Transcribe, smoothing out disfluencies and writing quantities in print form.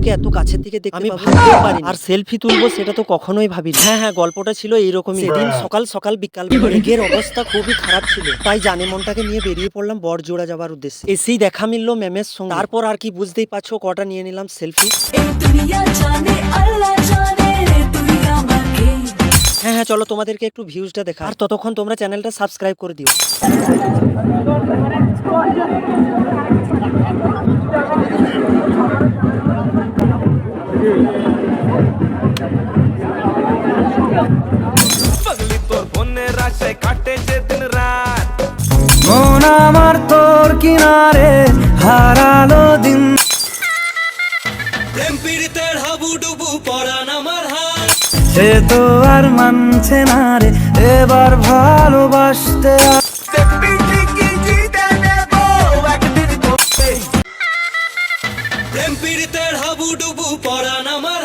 ওকে এত কাছের থেকে দেখতে আমি ভাবতেও পারি। আর সেলফি তুলবো সেটা তো কখনোই ভাবিনি। হ্যাঁ হ্যাঁ, গল্পটা ছিল এইরকমই। সেদিন সকাল সকাল বিকাল মেঘের অবস্থা খুবই খারাপ ছিল, তাই জানে মনটাকে নিয়ে বেরিয়ে পড়লাম বরজোড়া যাওয়ার উদ্দেশ্যে। এসেই দেখা মিললো ম্যামের সঙ্গে। তারপর আর কি বুঝতেই পারছো, কটা নিয়ে নিলাম সেলফি। হ্যাঁ হ্যাঁ, চলো তোমাদেরকে একটু ভিউজটা দেখা, আর ততক্ষণ তোমরা চ্যানেলটা সাবস্ক্রাইব করে দিও। পাগলি তোর বোনের আশায় কাটে যে দিন রাত, মন আমার তোর কিনারে হারালো দিন। প্রেম পীড়িতের হাবুডুবু পরান আমার হাত, সে তো আর মানছে না রে এবার ভালোবাসতে। প্রেম পীড়িতের হাবুডুবু পরান আমার